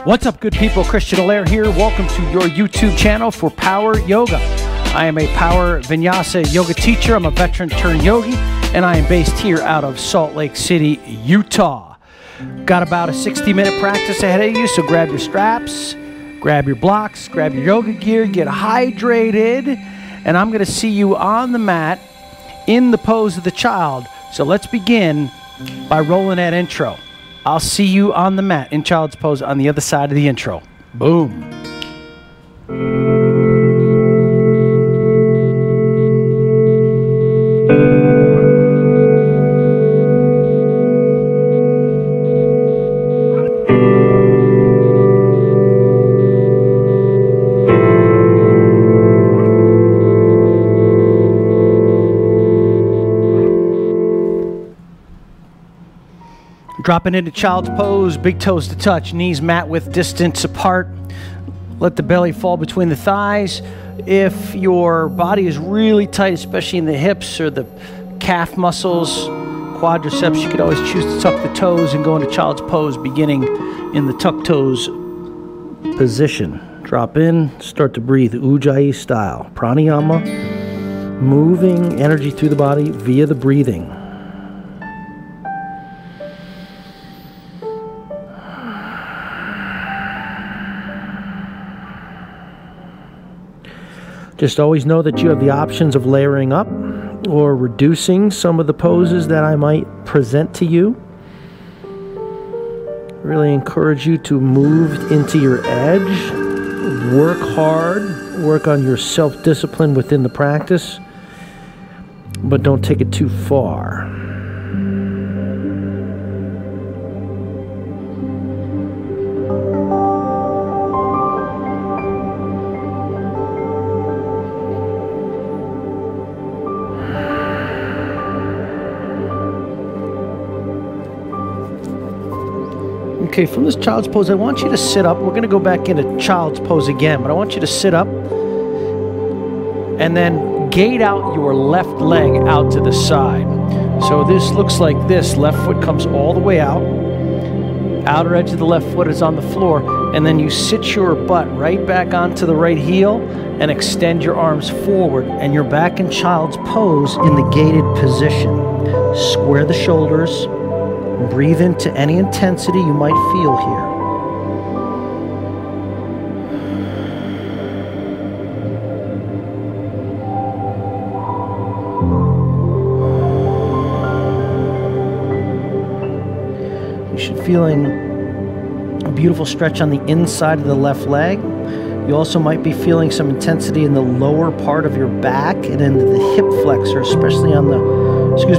What's up, good people? Christian Allaire here. Welcome to your YouTube channel for Power Yoga. I am a Power Vinyasa Yoga teacher. I'm a Veteran Turned Yogi, and I am based here out of Salt Lake City, Utah. Got about a 60-minute practice ahead of you, so grab your straps, grab your blocks, grab your yoga gear, get hydrated, and I'm going to see you on the mat in the pose of the child. So let's begin by rolling that intro. I'll see you on the mat in child's pose on the other side of the intro. Boom. Dropping into child's pose, big toes to touch, knees mat width distance apart. Let the belly fall between the thighs. If your body is really tight, especially in the hips or the calf muscles, quadriceps, you could always choose to tuck the toes and go into child's pose, beginning in the tuck toes position. Drop in, start to breathe, Ujjayi style. Pranayama, moving energy through the body via the breathing. Just always know that you have the options of layering up or reducing some of the poses that I might present to you. Really encourage you to move into your edge, work hard, work on your self-discipline within the practice, but don't take it too far. Okay, from this child's pose, I want you to sit up. We're going to go back into child's pose again, but I want you to sit up and then gate out your left leg out to the side. So this looks like this. Left foot comes all the way out. Outer edge of the left foot is on the floor, and then you sit your butt right back onto the right heel and extend your arms forward, and you're back in child's pose in the gated position. Square the shoulders. Breathe into any intensity you might feel here. You should feeling a beautiful stretch on the inside of the left leg. You also might be feeling some intensity in the lower part of your back and in the hip flexor, especially on the,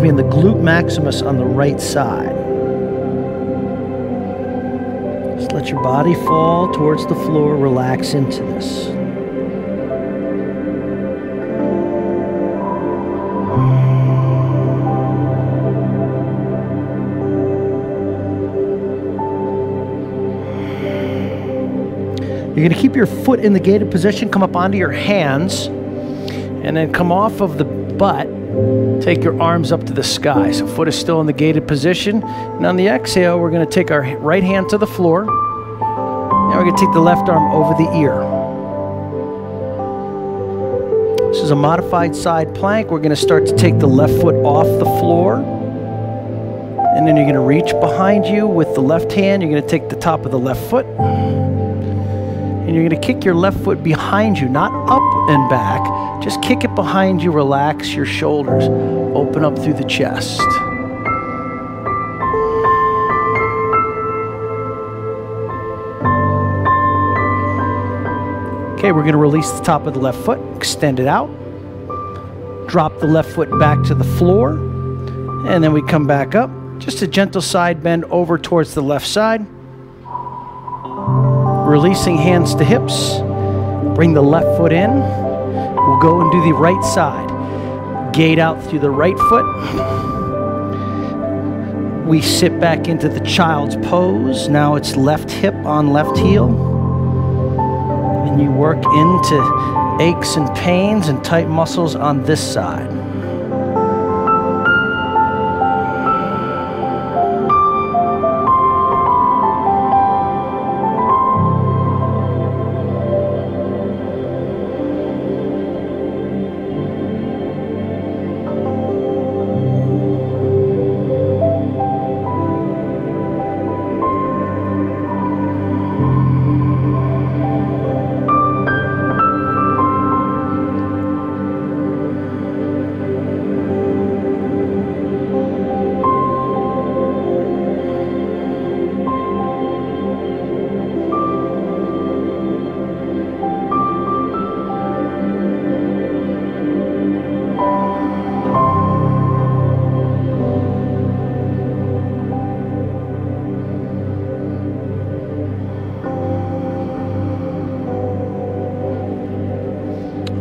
in the glute maximus on the right side. Let your body fall towards the floor, relax into this. You're going to keep your foot in the gated position, come up onto your hands, and then come off of the butt. Take your arms up to the sky. So foot is still in the gated position. And on the exhale, we're going to take our right hand to the floor. Now we're going to take the left arm over the ear. This is a modified side plank. We're going to start to take the left foot off the floor. And then you're going to reach behind you with the left hand. You're going to take the top of the left foot. And you're going to kick your left foot behind you, not up and back. Just kick it behind you. Relax your shoulders. Open up through the chest. Okay, we're going to release the top of the left foot, extend it out, drop the left foot back to the floor, and then we come back up. Just a gentle side bend over towards the left side. Releasing hands to hips. Bring the left foot in. We'll go and do the right side. Gate out through the right foot. We sit back into the child's pose. Now it's left hip on left heel. And you work into aches and pains and tight muscles on this side.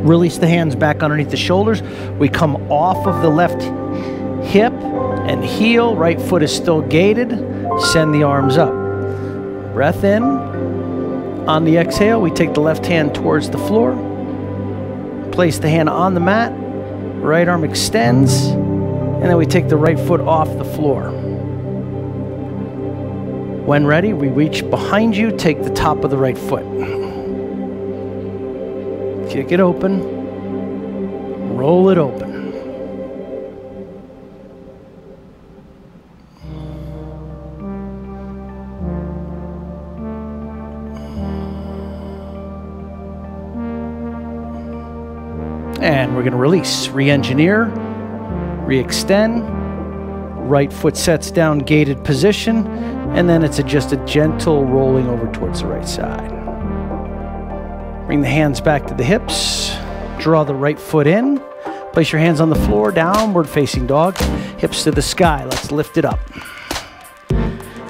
Release the hands back underneath the shoulders. We come off of the left hip and heel. Right foot is still gated. Send the arms up. Breath in. On the exhale, we take the left hand towards the floor. Place the hand on the mat. Right arm extends. And then we take the right foot off the floor. When ready, we reach behind you, take the top of the right foot. Kick it open. Roll it open. And we're going to release, re-engineer, re-extend. Right foot sets down, gated position, and then it's just a gentle rolling over towards the right side. Bring the hands back to the hips. Draw the right foot in. Place your hands on the floor, downward facing dog. Hips to the sky. Let's lift it up.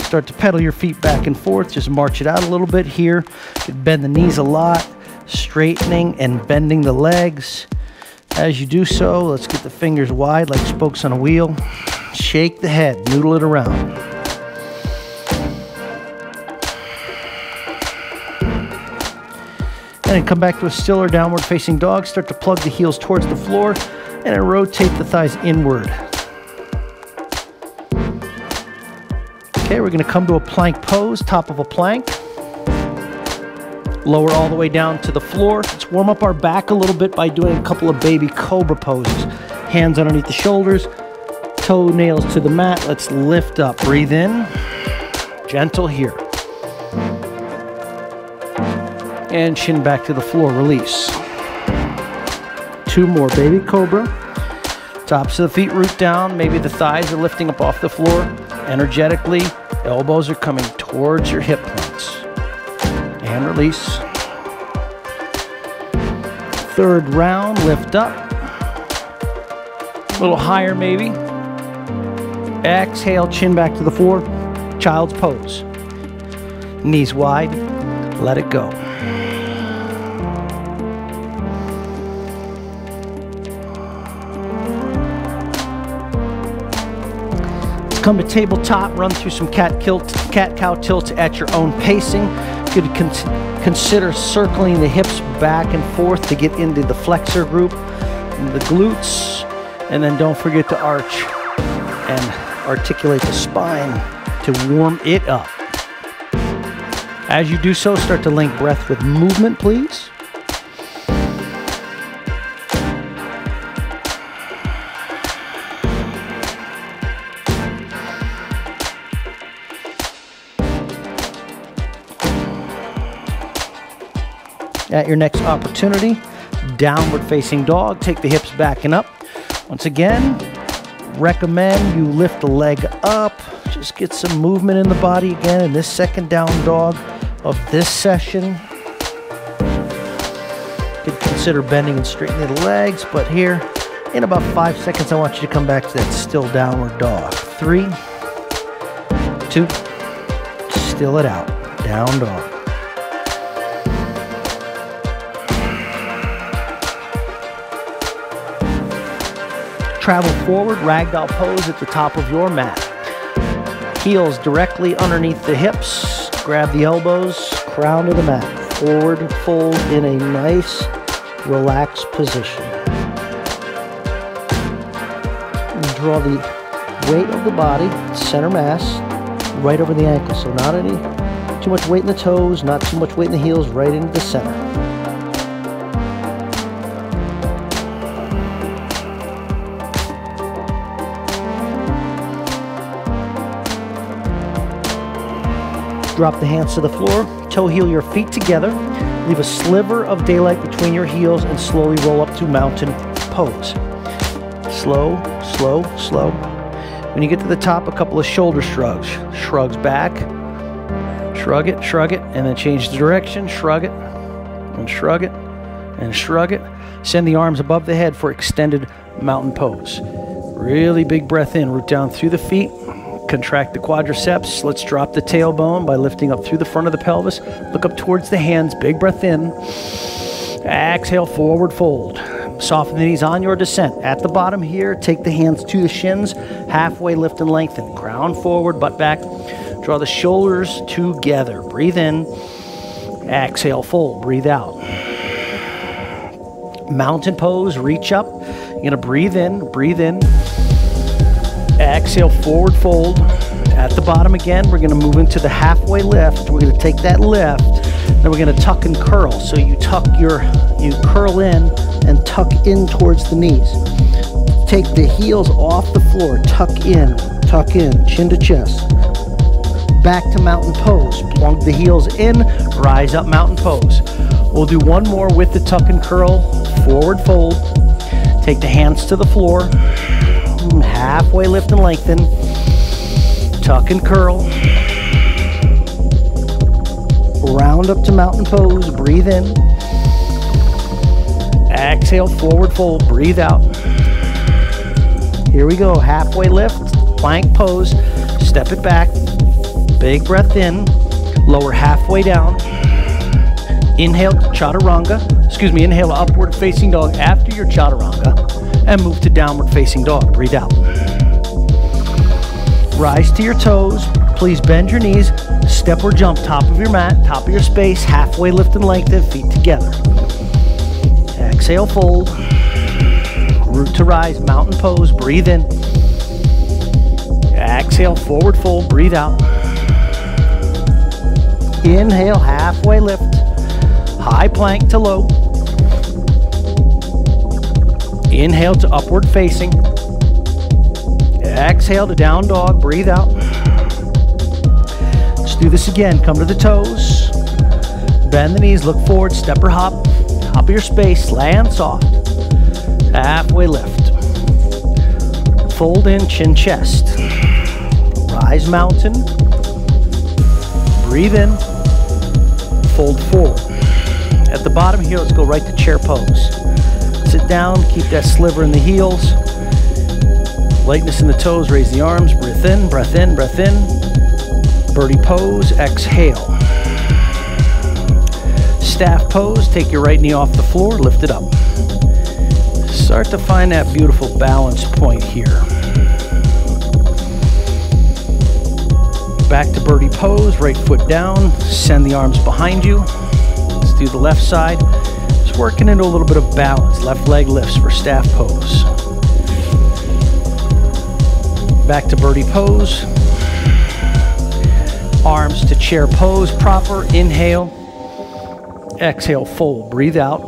Start to pedal your feet back and forth. Just march it out a little bit here. You can bend the knees a lot. Straightening and bending the legs. As you do so, let's get the fingers wide like spokes on a wheel. Shake the head, noodle it around. And then come back to a stiller downward facing dog. Start to plug the heels towards the floor and then rotate the thighs inward. Okay, we're going to come to a plank pose, top of a plank. Lower all the way down to the floor. Let's warm up our back a little bit by doing a couple of baby cobra poses. Hands underneath the shoulders, toenails to the mat. Let's lift up. Breathe in. Gentle here. And chin back to the floor. Release. 2 more. Baby cobra. Tops of the feet root down. Maybe the thighs are lifting up off the floor. Energetically, elbows are coming towards your hip points. And release. 3rd round, lift up. A little higher maybe. Exhale, chin back to the floor. Child's pose. Knees wide, let it go. Let's come to tabletop, run through some cat-cow tilts at your own pacing. You could consider circling the hips back and forth to get into the flexor group, the glutes, and then don't forget to arch and articulate the spine to warm it up. As you do so, start to link breath with movement, please. At your next opportunity, downward facing dog. Take the hips back and up. Once again, recommend you lift the leg up. Just get some movement in the body again in this second down dog of this session. You could consider bending and straightening the legs, but here, in about 5 seconds, I want you to come back to that still downward dog. 3, 2, still it out. Down dog. Travel forward, ragdoll pose at the top of your mat. Heels directly underneath the hips. Grab the elbows, crown of the mat. Forward fold in a nice, relaxed position. And draw the weight of the body, center mass, right over the ankle. So not any too much weight in the toes, not too much weight in the heels, right into the center. Drop the hands to the floor, toe heel your feet together, leave a sliver of daylight between your heels and slowly roll up to mountain pose. Slow, slow, slow. When you get to the top, a couple of shoulder shrugs. Shrugs back, shrug it, and then change the direction, shrug it, and shrug it, and shrug it. Send the arms above the head for extended mountain pose. Really big breath in, root down through the feet. Contract the quadriceps. Let's drop the tailbone by lifting up through the front of the pelvis. Look up towards the hands. Big breath in. Exhale, forward fold. Soften the knees on your descent. At the bottom here, take the hands to the shins, halfway lift and lengthen. Crown forward, butt back. Draw the shoulders together. Breathe in. Exhale, fold. Breathe out. Mountain pose, reach up. You're going to breathe in, breathe in. Exhale, forward fold. At the bottom again, we're going to move into the halfway lift. We're going to take that lift, then we're going to tuck and curl. So you curl in and tuck in towards the knees. Take the heels off the floor, tuck in, chin to chest. Back to mountain pose. Plunk the heels in, rise up, mountain pose. We'll do one more with the tuck and curl, forward fold. Take the hands to the floor, halfway lift and lengthen. Tuck and curl. Round up to mountain pose. Breathe in. Exhale, forward fold. Breathe out. Here we go. Halfway lift. Plank pose. Step it back. Big breath in. Lower halfway down. Inhale to chaturanga. Inhale to upward facing dog after your chaturanga. And move to downward facing dog. Breathe out. Rise to your toes. Please bend your knees. Step or jump, top of your mat, top of your space. Halfway lift and lengthen, feet together. Exhale, fold. Root to rise, mountain pose. Breathe in. Exhale, forward fold. Breathe out. Inhale, halfway lift. High plank to low. Inhale to upward facing. Exhale to down dog. Breathe out. Let's do this again. Come to the toes. Bend the knees. Look forward. Step or hop. Top of your space. Land soft. Halfway lift. Fold in. Chin chest. Rise mountain. Breathe in. Fold forward. At the bottom here, let's go right to chair pose. Sit down. Keep that sliver in the heels. Lightness in the toes, raise the arms, breath in, breath in, breath in. Birdie pose, exhale. Staff pose, take your right knee off the floor, lift it up. Start to find that beautiful balance point here. Back to birdie pose, right foot down, send the arms behind you. Let's do the left side. Just working into a little bit of balance. Left leg lifts for staff pose. Back to birdie pose. Arms to chair pose, proper. Inhale. Exhale, fold. Breathe out.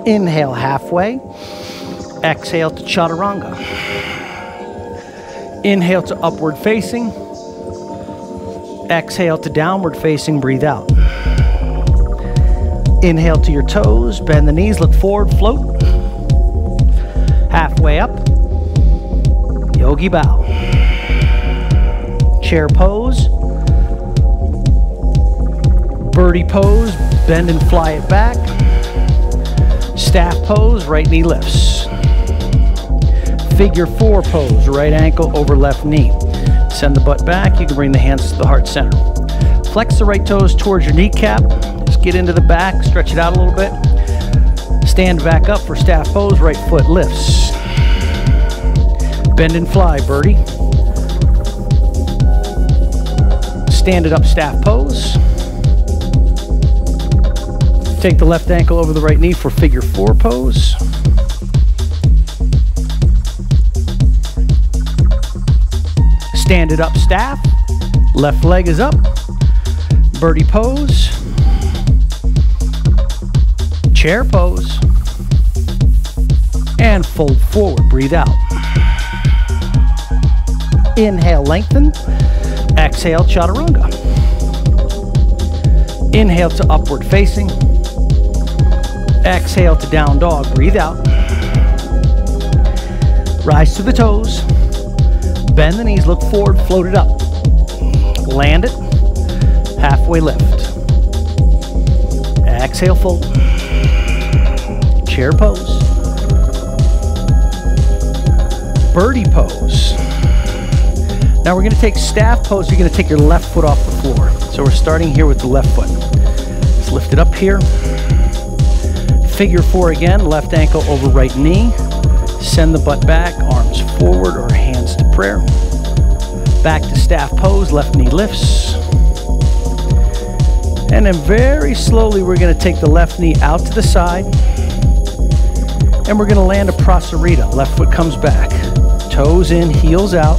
Inhale, halfway. Exhale to chaturanga. Inhale to upward facing. Exhale to downward facing. Breathe out. Inhale to your toes. Bend the knees. Look forward. Float. Halfway up. Yogi bow. Chair pose. Birdie pose. Bend and fly it back. Staff pose. Right knee lifts. Figure four pose. Right ankle over left knee. Send the butt back. You can bring the hands to the heart center. Flex the right toes towards your kneecap. Just get into the back. Stretch it out a little bit. Stand back up for staff pose. Right foot lifts. Bend and fly, birdie. Stand it up, staff pose. Take the left ankle over the right knee for figure four pose. Stand it up, staff. Left leg is up. Birdie pose. Chair pose. And fold forward, breathe out. Inhale, lengthen. Exhale, chaturanga. Inhale to upward facing. Exhale to down dog. Breathe out. Rise to the toes. Bend the knees, look forward, float it up. Land it. Halfway lift. Exhale, fold. Chair pose. Birdie pose. Now we're going to take staff pose. You're going to take your left foot off the floor. So we're starting here with the left foot. Let's lift it up here. Figure 4 again, left ankle over right knee. Send the butt back, arms forward or hands to prayer. Back to staff pose, left knee lifts. And then very slowly we're going to take the left knee out to the side. And we're going to land a prasarita. Left foot comes back. Toes in, heels out,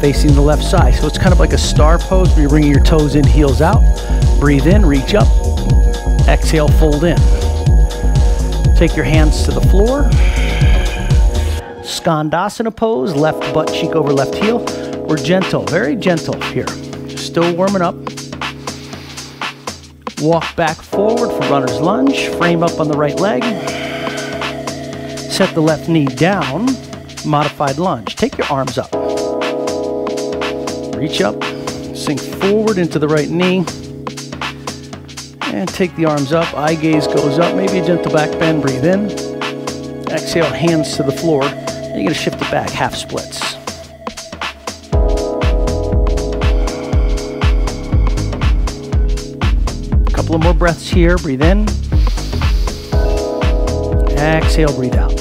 facing the left side. So it's kind of like a star pose where you're bringing your toes in, heels out. Breathe in, reach up. Exhale, fold in. Take your hands to the floor. Skandasana pose, left butt cheek over left heel. We're gentle, very gentle here. Still warming up. Walk back forward for runner's lunge. Frame up on the right leg. Set the left knee down. Modified lunge. Take your arms up. Reach up. Sink forward into the right knee. And take the arms up. Eye gaze goes up. Maybe a gentle back bend. Breathe in. Exhale, hands to the floor. And you're going to shift it back, half splits. A couple of more breaths here. Breathe in. Exhale, breathe out.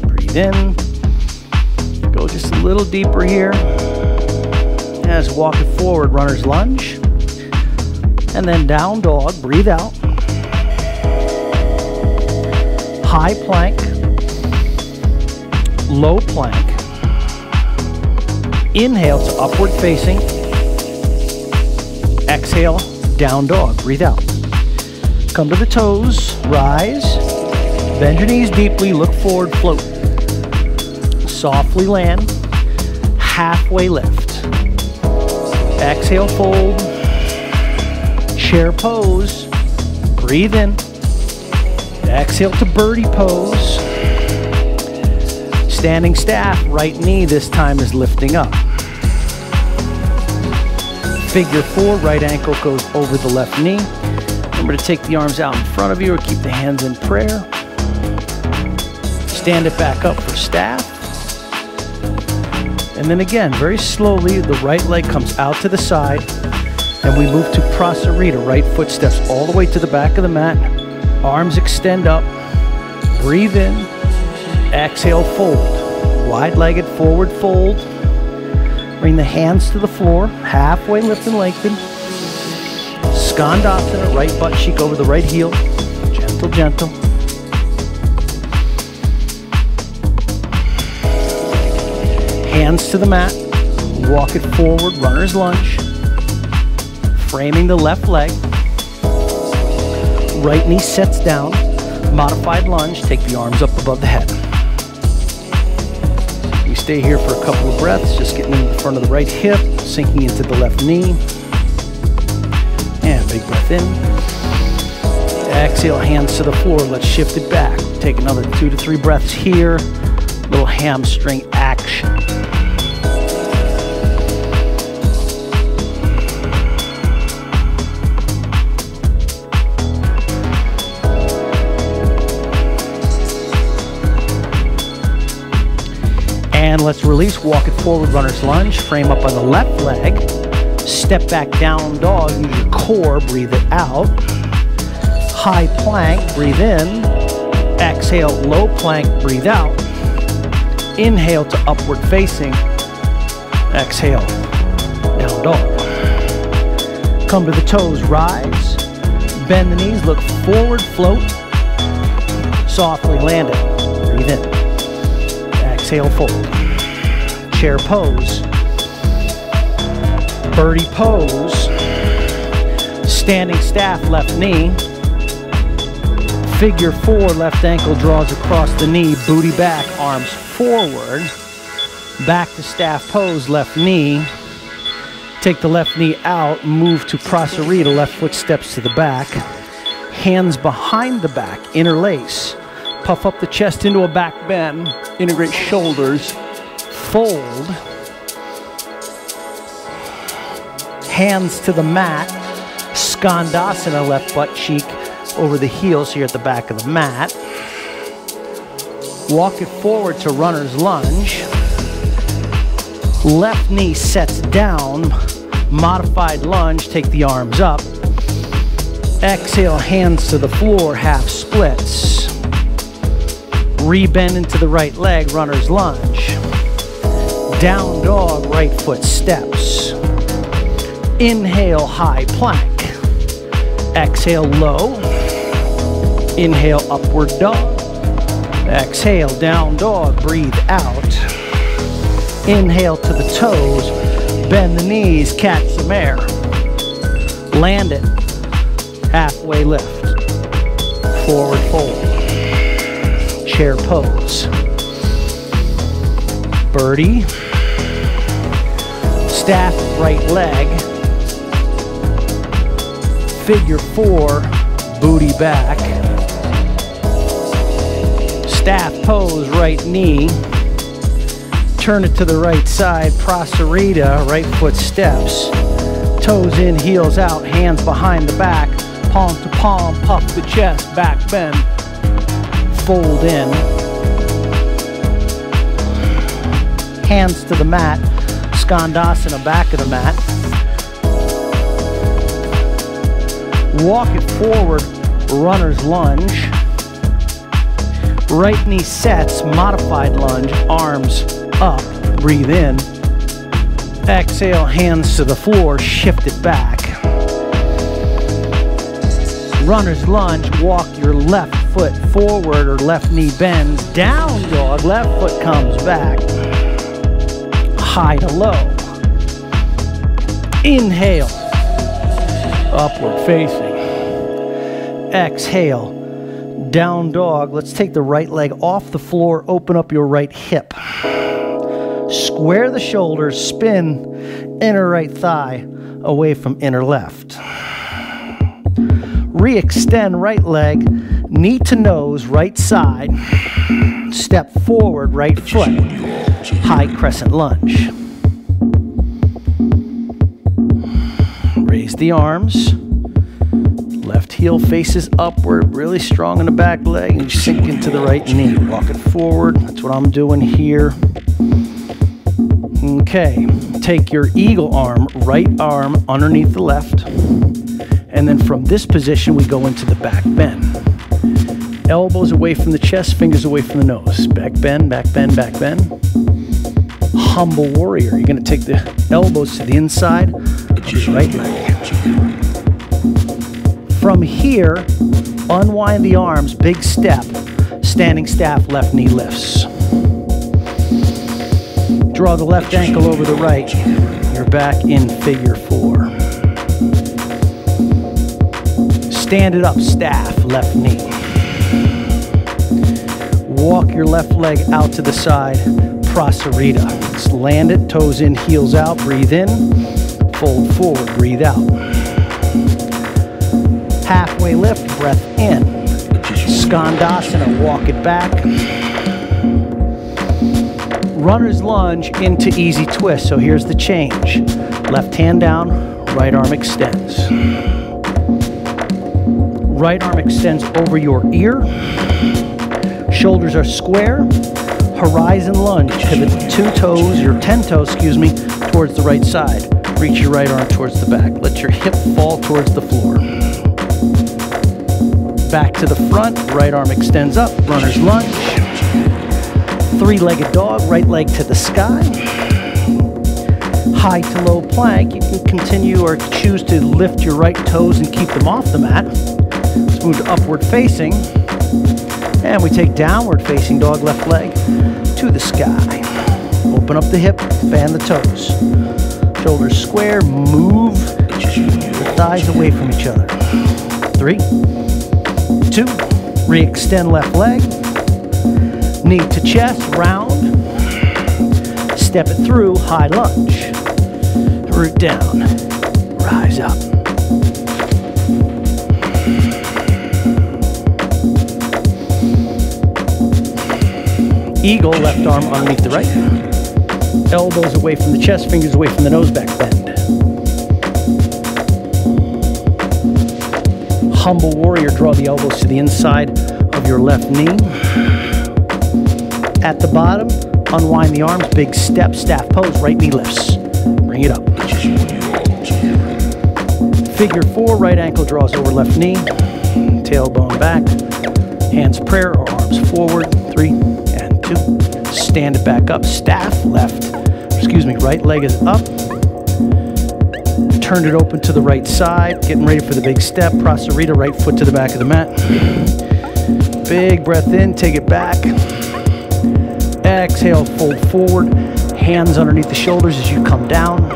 Breathe in. Go just a little deeper here. As walk it forward, runner's lunge. And then down dog, breathe out. High plank, low plank. Inhale to upward facing. Exhale, down dog, breathe out. Come to the toes, rise. Bend your knees deeply, look forward, float. Softly land, halfway lift. Exhale, fold. Chair pose, breathe in. Exhale to birdie pose. Standing staff, right knee this time is lifting up. Figure 4, right ankle goes over the left knee. Remember to take the arms out in front of you or keep the hands in prayer. Stand it back up for staff. And then again, very slowly, the right leg comes out to the side. And we move to prasarita, right foot steps all the way to the back of the mat. Arms extend up. Breathe in. Exhale, fold. Wide-legged forward fold. Bring the hands to the floor. Halfway lift and lengthen. Skandasana, right butt cheek over the right heel. Gentle, gentle. Hands to the mat. Walk it forward, runner's lunge. Framing the left leg. Right knee sets down. Modified lunge. Take the arms up above the head. We stay here for a couple of breaths, just getting in front of the right hip, sinking into the left knee. And big breath in. Exhale, hands to the floor. Let's shift it back. Take another 2 to 3 breaths here. Little hamstring action. And let's release, walk it forward, runner's lunge, frame up on the left leg, step back, down dog, use your core, breathe it out. High plank, breathe in. Exhale, low plank, breathe out. Inhale to upward facing. Exhale, down dog. Come to the toes, rise. Bend the knees, look forward, float. Softly land it, breathe in. Exhale, fold. Chair pose. Birdie pose. Standing staff, left knee. Figure 4, left ankle draws across the knee, booty back, arms forward. Back to staff pose, left knee. Take the left knee out, move to prasarita, left foot steps to the back. Hands behind the back, interlace. Puff up the chest into a back bend. Integrate shoulders. Fold. Hands to the mat. Skandasana, left butt cheek over the heels here at the back of the mat. Walk it forward to runner's lunge. Left knee sets down. Modified lunge. Take the arms up. Exhale, hands to the floor, half splits. Rebend into the right leg, runner's lunge. Down dog, right foot steps. Inhale, high plank. Exhale, low. Inhale, upward dog. Exhale, down dog, breathe out. Inhale to the toes, bend the knees, catch some air. Land it, halfway lift. Forward fold. Chair pose. Birdie. Staff right leg. Figure four, booty back. Staff pose, right knee. Turn it to the right side, Prasarita, right foot steps. Toes in, heels out, hands behind the back. Palm to palm, puff the chest, back bend. Fold in. Hands to the mat, Skandasana, back of the mat. Walk it forward, runner's lunge. Right knee sets, modified lunge, arms up, breathe in. Exhale, hands to the floor, shift it back. Runner's lunge, walk your left foot forward or left knee bends. Down dog, left foot comes back. High to low. Inhale, upward facing. Exhale, down dog. Let's take the right leg off the floor, open up your right hip. Square the shoulders, spin inner right thigh away from inner left. Re-extend right leg, knee to nose, right side. Step forward, right foot. High crescent lunge. Raise the arms. Left heel faces upward, really strong in the back leg, and sink into the right knee. Walk it forward. That's what I'm doing here. Okay, take your eagle arm, right arm underneath the left. And then from this position, we go into the back bend. Elbows away from the chest, fingers away from the nose. Back bend, back bend, back bend. Humble warrior. You're gonna take the elbows to the inside of your right leg. From here, unwind the arms, big step. Standing staff, left knee lifts. Draw the left ankle over the right. You're back in figure four. Stand it up, staff, left knee. Walk your left leg out to the side, Prasarita. Let's land it, toes in, heels out, breathe in. Fold forward, breathe out. Halfway lift, breath in. Skandasana, walk it back. Runner's lunge into easy twist. So here's the change. Left hand down, right arm extends. Right arm extends over your ear. Shoulders are square. Horizon lunge. Pivot two toes, your 10 toes, excuse me, towards the right side. Reach your right arm towards the back. Let your hip fall towards the floor. Back to the front, right arm extends up, runner's lunge. Three-legged dog, right leg to the sky. High to low plank. You can continue or choose to lift your right toes and keep them off the mat. Let's move to upward facing. And we take downward facing dog, left leg to the sky. Open up the hip, fan the toes. Shoulders square, move the thighs away from each other. 3, 2, re-extend left leg. Knee to chest, round. Step it through, high lunge. Root down, rise up. Eagle, left arm underneath the right. Elbows away from the chest, fingers away from the nose, back bend. Humble warrior, draw the elbows to the inside of your left knee. At the bottom, unwind the arms, big step, staff pose, right knee lifts. Bring it up. Figure 4, right ankle draws over left knee, tailbone back, hands prayer or arms forward, 3 and 2. Stand it back up, staff, right leg is up. Turn it open to the right side, getting ready for the big step, Prasarita, right foot to the back of the mat. Big breath in, take it back. Exhale, fold forward, hands underneath the shoulders as you come down.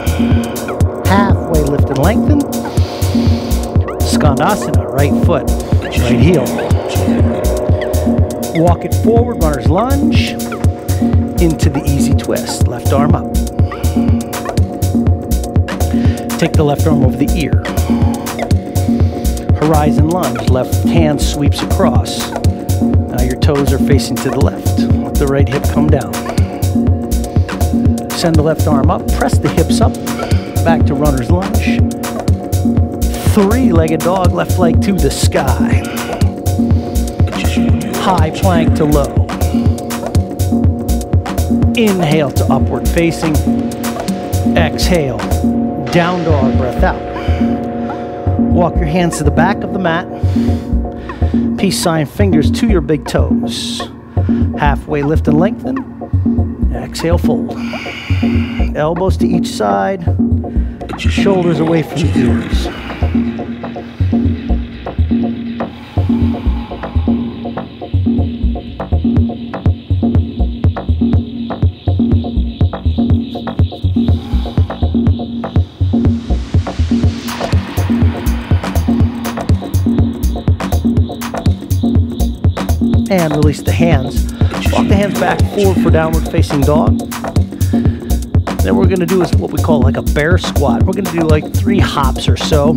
Halfway lift and lengthen. Skandasana, right foot, right heel. Walk it forward, runner's lunge, into the easy twist. Left arm up. Take the left arm over the ear. Horizon lunge, left hand sweeps across. Now your toes are facing to the left. Let the right hip come down. Send the left arm up, press the hips up, back to runner's lunge. 3-legged dog, left leg to the sky. High plank to low. Inhale to upward facing. Exhale, down dog, breath out. Walk your hands to the back of the mat. Peace sign fingers to your big toes. Halfway lift and lengthen. Exhale, fold. Elbows to each side. Shoulders away from the ears. And release the hands. Walk the hands back forward for downward facing dog. Then what we're going to do is what we call like a bear squat. We're going to do like 3 hops or so.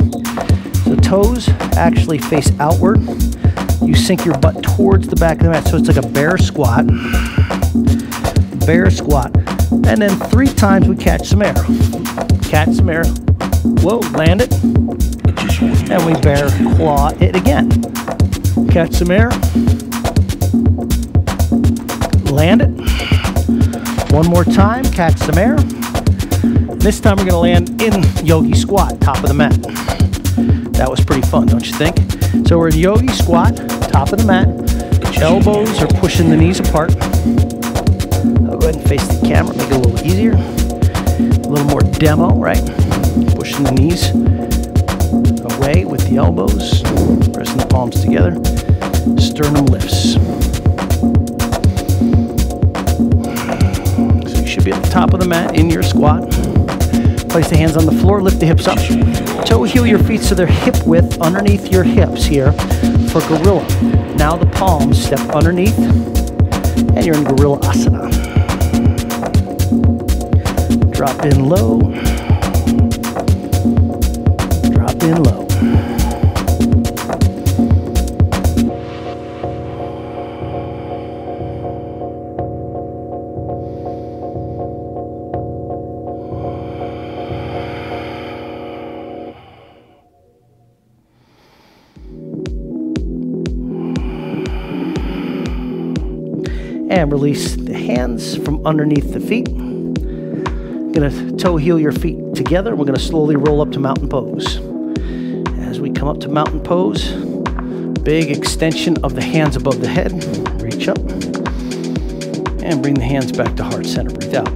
So toes actually face outward. You sink your butt towards the back of the mat. So it's like a bear squat. Bear squat. And then 3 times we catch some air. Catch some air. Whoa, land it. And we bear claw it again. Catch some air. Land it. One more time, catch some air. This time we're going to land in Yogi Squat, top of the mat. That was pretty fun, don't you think? So we're in Yogi Squat, top of the mat. Elbows are pushing the knees apart. I'll go ahead and face the camera, make it a little easier. A little more demo, right? Pushing the knees away with the elbows. Pressing the palms together. Sternum lifts. Should be at the top of the mat in your squat. Place the hands on the floor, lift the hips up. Toe heel your feet so they're hip width underneath your hips here for gorilla. Now the palms step underneath and you're in gorilla asana. Drop in low. Drop in low. And release the hands from underneath the feet. Gonna toe heel your feet together. We're gonna slowly roll up to mountain pose. As we come up to mountain pose, big extension of the hands above the head. Reach up and bring the hands back to heart center. Breathe out.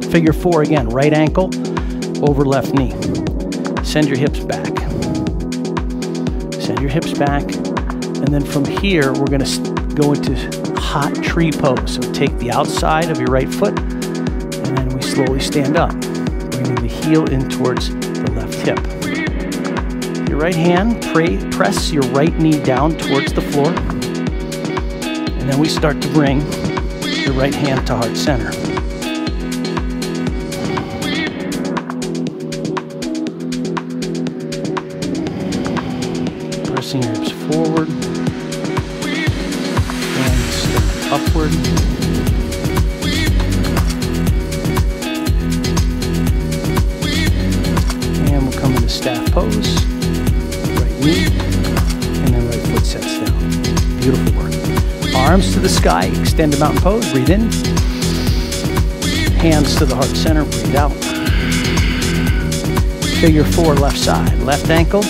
Figure 4 again, right ankle over left knee. Send your hips back. Send your hips back. And then from here, we're gonna go into hot tree pose. So take the outside of your right foot and then we slowly stand up, bringing the heel in towards the left hip. Your right hand, press your right knee down towards the floor, and then we start to bring your right hand to heart center. Pressing your hips forward. Upward. And we'll come into staff pose. Right knee. And then right foot sets down. Beautiful work. Arms to the sky. Extend to mountain pose. Breathe in. Hands to the heart center. Breathe out. Figure 4, left side. Left ankle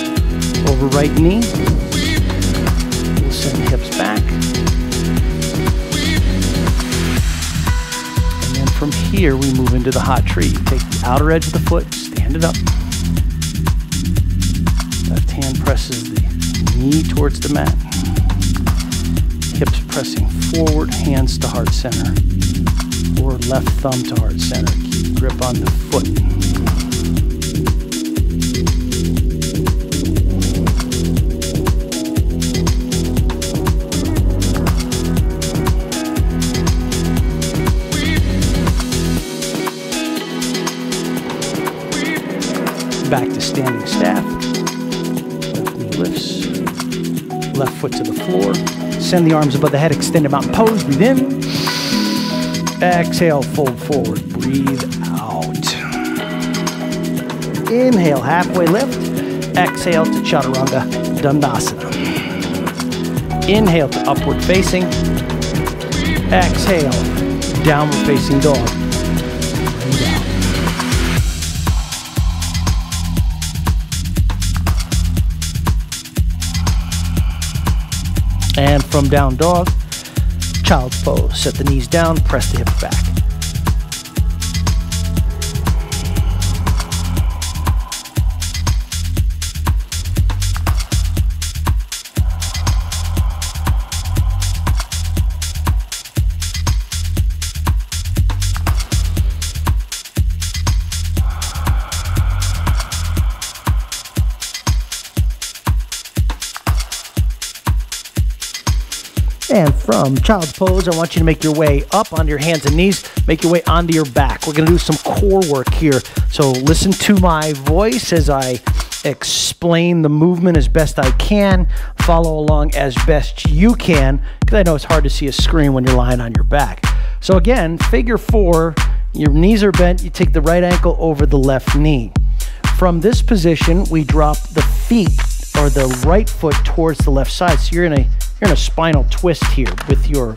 over right knee. We'll send the hips back. And then from here, we move into the hot tree. You take the outer edge of the foot, stand it up. Left hand presses the knee towards the mat. Hips pressing forward, hands to heart center. Or left thumb to heart center. Keep grip on the foot. Back to standing staff. Left knee lifts. Left foot to the floor. Send the arms above the head. Extended mountain pose. Breathe in. Exhale, fold forward. Breathe out. Inhale, halfway lift. Exhale to Chaturanga Dandasana. Inhale to upward facing. Exhale, downward facing dog. Breathe out. And from down dog, child's pose. Set the knees down, press the hips back. And from child's pose, I want you to make your way up onto your hands and knees. Make your way onto your back. We're going to do some core work here. So listen to my voice as I explain the movement as best I can. Follow along as best you can, because I know it's hard to see a screen when you're lying on your back. So again, figure 4, your knees are bent. You take the right ankle over the left knee. From this position, we drop the feet or the right foot towards the left side. So you're in a spinal twist here with your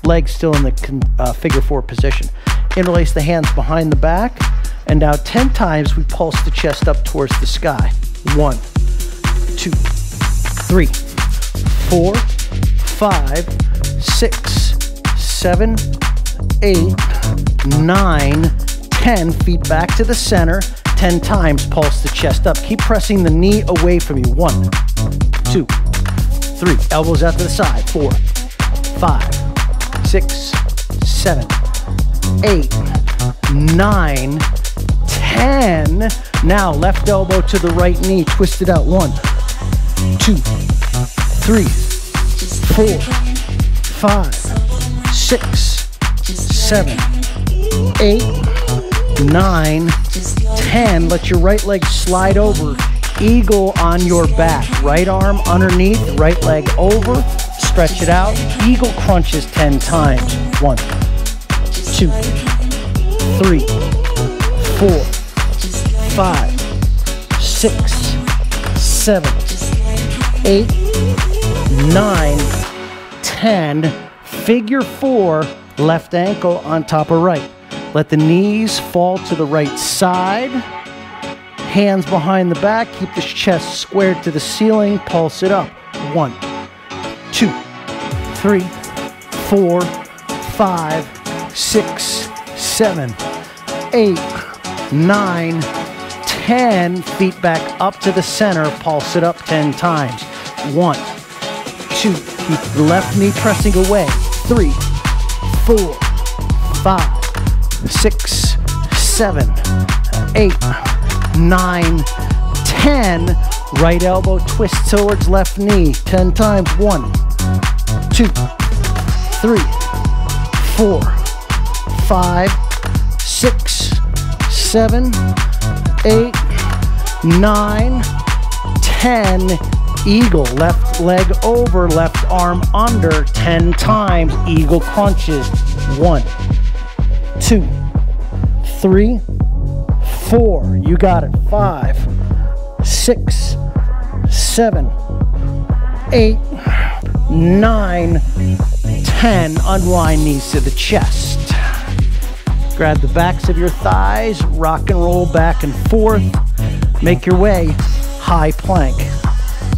legs still in the figure 4 position. Interlace the hands behind the back, and now 10 times we pulse the chest up towards the sky. 1, 2, 3, 4, 5, 6, 7, 8, 9, 10. Feet back to the center. 10 times pulse the chest up. Keep pressing the knee away from you. 1, 2, 3, elbows out to the side. 4, 5, 6, 7, 8, 9, 10. Now left elbow to the right knee, twist it out. 1, 2, 3, 4, 5, 6, 7, 8, 9, 10. Let your right leg slide over. Eagle on your back. Right arm underneath, right leg over. Stretch it out. Eagle crunches 10 times. 1, 2, 3, 4, 5, 6, 7, 8, 9, 10. Figure 4, left ankle on top of right. Let the knees fall to the right side. Hands behind the back. Keep the chest squared to the ceiling. Pulse it up. 1, 2, 3, 4, 5, 6, 7, 8, 9, 10. Feet back up to the center. Pulse it up 10 times. 1, 2. Keep the left knee pressing away. 3, 4, 5, 6, 7, 8, 9, 10. Right elbow twist towards left knee 10 times. 1, 2, 3, 4, 5, 6, 7, 8, 9, 10. Eagle, left leg over, left arm under 10 times. Eagle crunches. 1, 2, 3, 4. You got it. 5, 6, 7, 8, 9, 10. Unwind knees to the chest. Grab the backs of your thighs. Rock and roll back and forth. Make your way, high plank.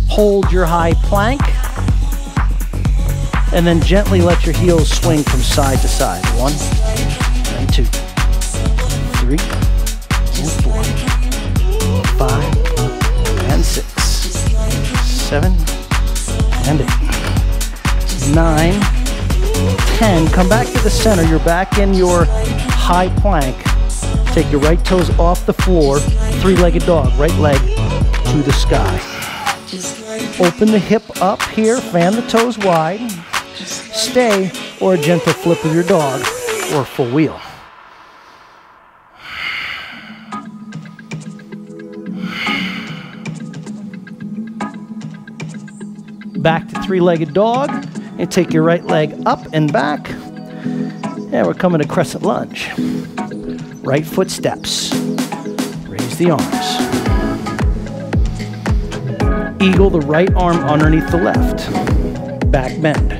Hold your high plank, and then gently let your heels swing from side to side. 1 and 2, 3 and 4, 5 and 6, 7 and 8, 9, 10. Come back to the center. You're back in your high plank. Take your right toes off the floor. Three-legged dog. Right leg to the sky. Open the hip up here. Fan the toes wide. Stay, or a gentle flip of your dog, or full wheel. Back to three-legged dog, and take your right leg up and back. And we're coming to Crescent Lunge. Right foot steps. Raise the arms. Eagle the right arm underneath the left. Back bend.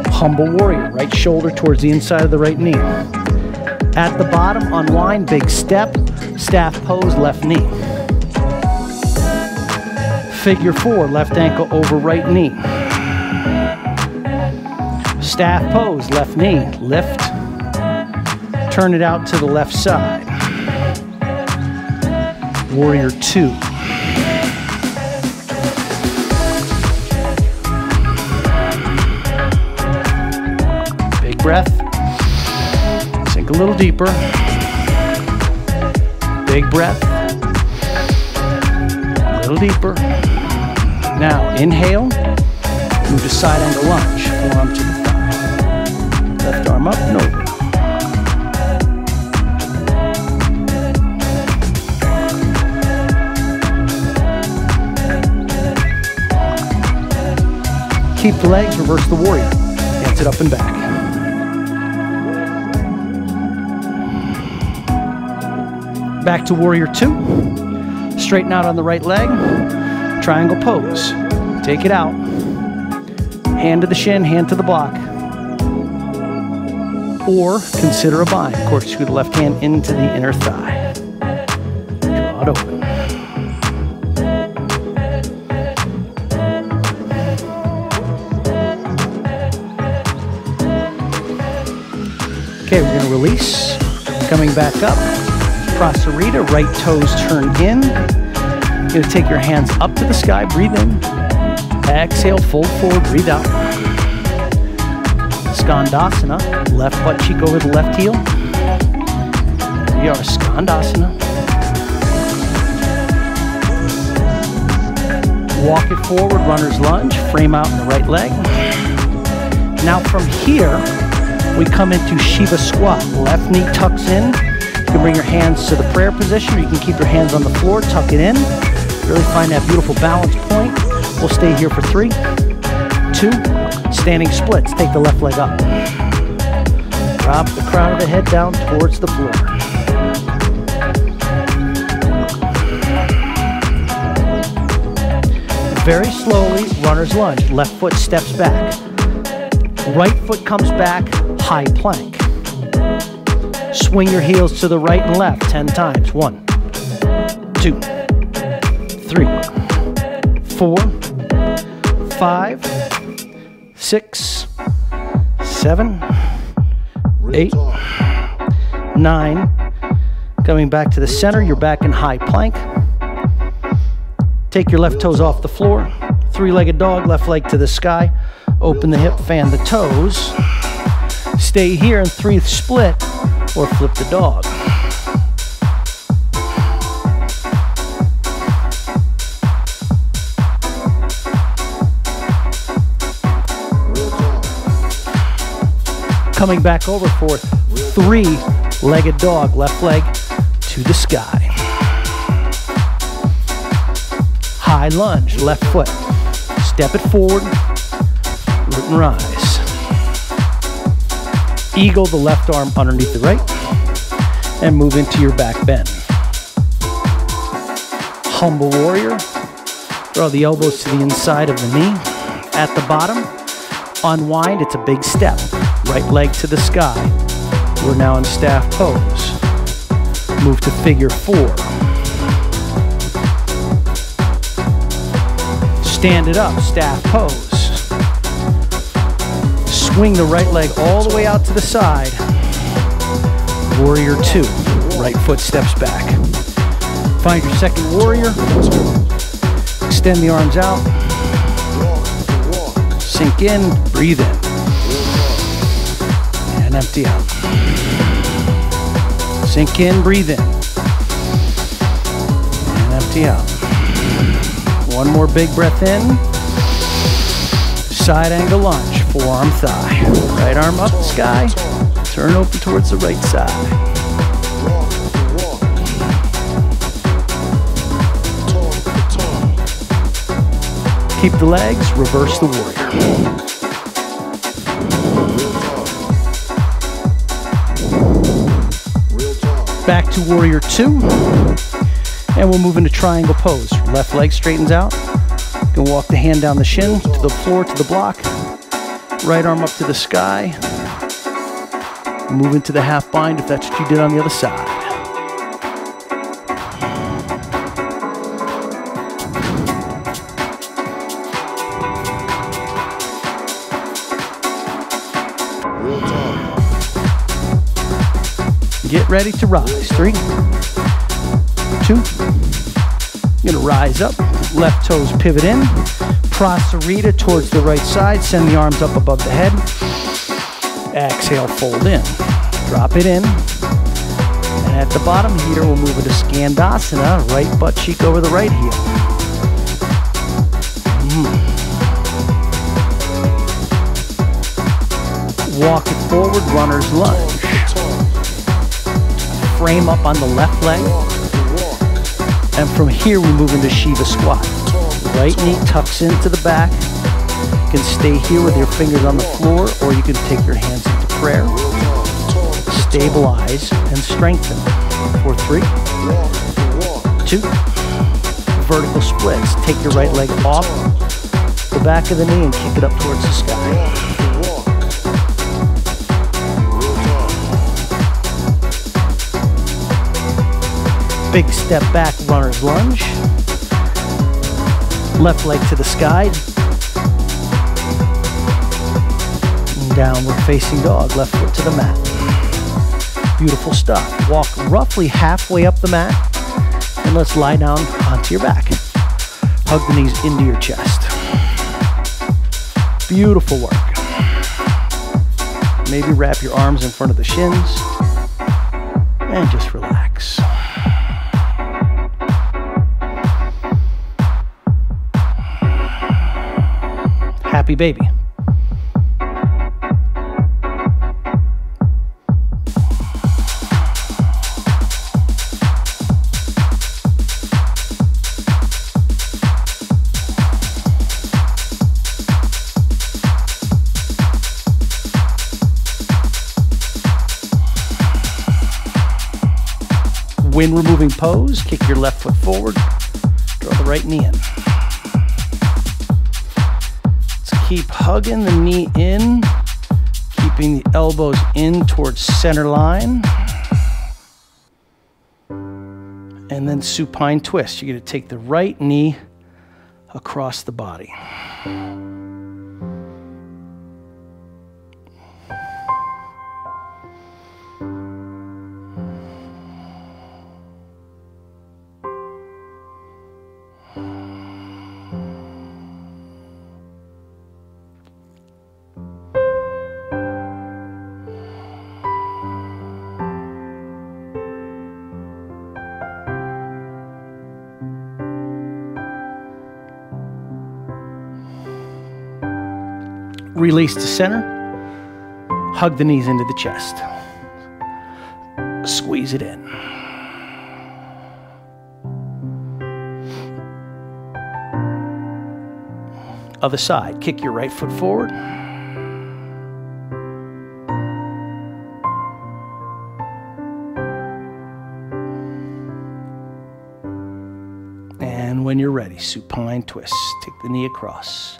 Humble warrior, right shoulder towards the inside of the right knee. At the bottom, unwind, big step, staff pose, left knee. Figure 4, left ankle over right knee. Staff pose, left knee, lift. Turn it out to the left side. Warrior 2. Breath. Sink a little deeper. Big breath. A little deeper. Now inhale. Move to side angle lunge. Forearm to the thigh. Left arm up and over. Keep the legs. Reverse the warrior. Dance it up and back. Back to warrior 2. Straighten out on the right leg. Triangle pose. Take it out. Hand to the shin, hand to the block. Or consider a bind. Corkscrew the left hand into the inner thigh. Draw it open. Okay, we're going to release. Coming back up. Prasarita, right toes turn in. You're going to take your hands up to the sky, breathe in. Exhale, fold forward, breathe out. Skandasana, left butt cheek over the left heel. Here we are, Skandasana. Walk it forward, runner's lunge, frame out in the right leg. Now from here, we come into Shiva squat. Left knee tucks in. You can bring your hands to the prayer position, or you can keep your hands on the floor, tuck it in. Really find that beautiful balance point. We'll stay here for 3, 2, standing splits. Take the left leg up. Drop the crown of the head down towards the floor. Very slowly, runner's lunge. Left foot steps back. Right foot comes back, high plank. Swing your heels to the right and left 10 times. 1, 2, 3, 4, 5, 6, 7, 8, 9. Coming back to the center, you're back in high plank. Take your left toes off the floor. Three-legged dog, left leg to the sky. Open the hip, fan the toes. Stay here in 3 split or flip the dog. Coming back over for 3-legged dog, left leg to the sky. High lunge, left foot. Step it forward, root and rise. Eagle the left arm underneath the right, and move into your back bend. Humble warrior, draw the elbows to the inside of the knee. At the bottom, unwind, it's a big step. Right leg to the sky. We're now in staff pose. Move to figure 4. Stand it up, staff pose. Swing the right leg all the way out to the side. Warrior 2, right foot steps back. Find your second warrior. Extend the arms out. Sink in, breathe in. And empty out. Sink in, breathe in. And empty out. One more big breath in. Side angle lunge, forearm thigh. Right arm up the sky. Turn open towards the right side. Keep the legs, reverse the warrior. Back to warrior 2. And we'll move into triangle pose. Left leg straightens out. You can walk the hand down the shin, to the floor, to the block. Right arm up to the sky. Move into the half bind if that's what you did on the other side. Get ready to rise. 3, 2. You're gonna rise up. Left toes pivot in. Prasarita towards the right side. Send the arms up above the head. Exhale, fold in. Drop it in. And at the bottom here, we'll move into Skandasana. Right butt cheek over the right heel. Walk it forward, runner's lunge. Frame up on the left leg. And from here, we move into Shiva Squat. Right knee tucks into the back. You can stay here with your fingers on the floor, or you can take your hands into prayer. Stabilize and strengthen. For 3, 2. Vertical splits. Take your right leg off the back of the knee and kick it up towards the sky. Big step back, runner's lunge. Left leg to the sky. Downward facing dog, left foot to the mat. Beautiful stuff. Walk roughly halfway up the mat, and let's lie down onto your back. Hug the knees into your chest. Beautiful work. Maybe wrap your arms in front of the shins, and just relax. Happy baby. When removing pose, kick your left foot forward, draw the right knee in. Keep hugging the knee in, keeping the elbows in towards center line. And then supine twist. You're going to take the right knee across the body. Release to center. Hug the knees into the chest. Squeeze it in. Other side. Kick your right foot forward. And when you're ready, supine twist. Take the knee across.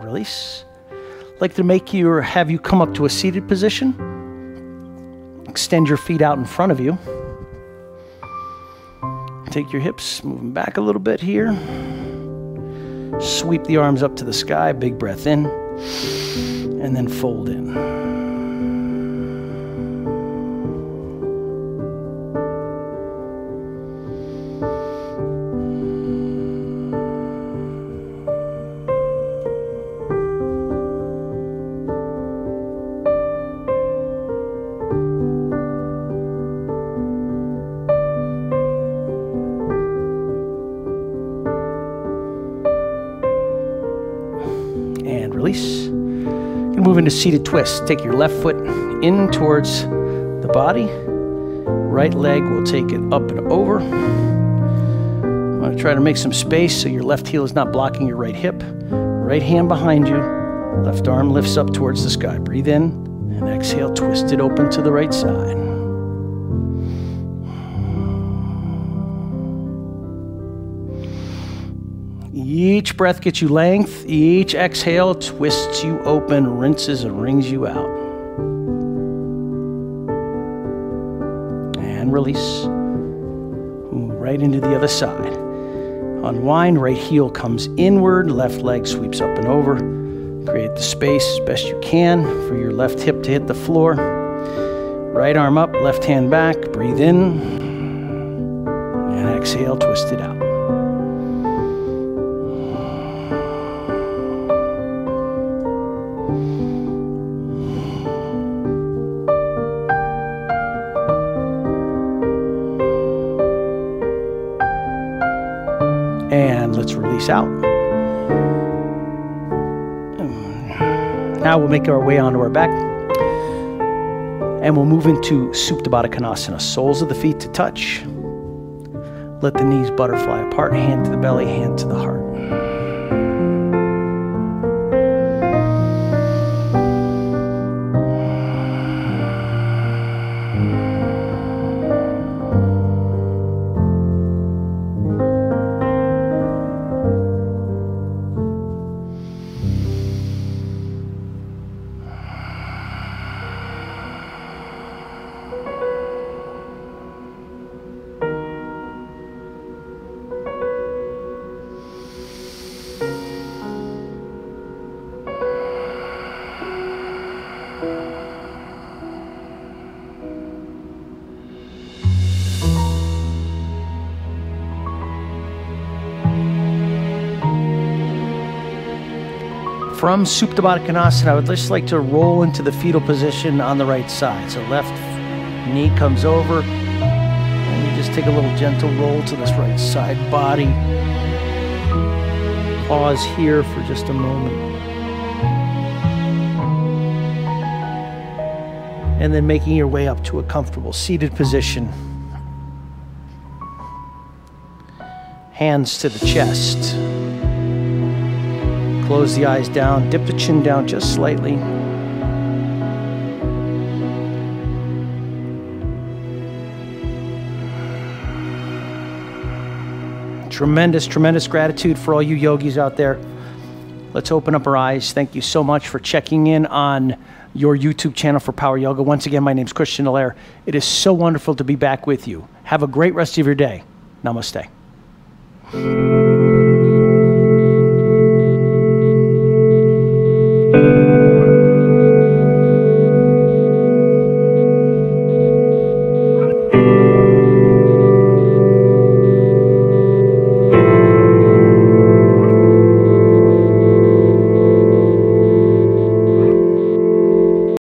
release. I'd like to have you come up to a seated position. Extend your feet out in front of you. Take your hips, move them back a little bit here. Sweep the arms up to the sky, big breath in, and then fold in. Release. And move into seated twist. Take your left foot in towards the body. Right leg will take it up and over. I'm going to try to make some space so your left heel is not blocking your right hip. Right hand behind you. Left arm lifts up towards the sky. Breathe in and exhale. Twist it open to the right side. Each breath gets you length. Each exhale twists you open, rinses and wrings you out. And release. Move right into the other side. Unwind, right heel comes inward, left leg sweeps up and over. Create the space as best you can for your left hip to hit the floor. Right arm up, left hand back. Breathe in. And exhale, twist it out. And let's release out. Now we'll make our way onto our back. And we'll move into Supta Baddha Konasana. Soles of the feet to touch. Let the knees butterfly apart. Hand to the belly, hand to the heart. From Supta Baddha Konasana, I would just like to roll into the fetal position on the right side. So left knee comes over, and you just take a little gentle roll to this right side body. Pause here for just a moment. And then making your way up to a comfortable seated position. Hands to the chest. Close the eyes down, dip the chin down just slightly. Tremendous, tremendous gratitude for all you yogis out there. Let's open up our eyes. Thank you so much for checking in on your YouTube channel for Power Yoga. Once again, my name is Christian Allaire. It is so wonderful to be back with you. Have a great rest of your day. Namaste.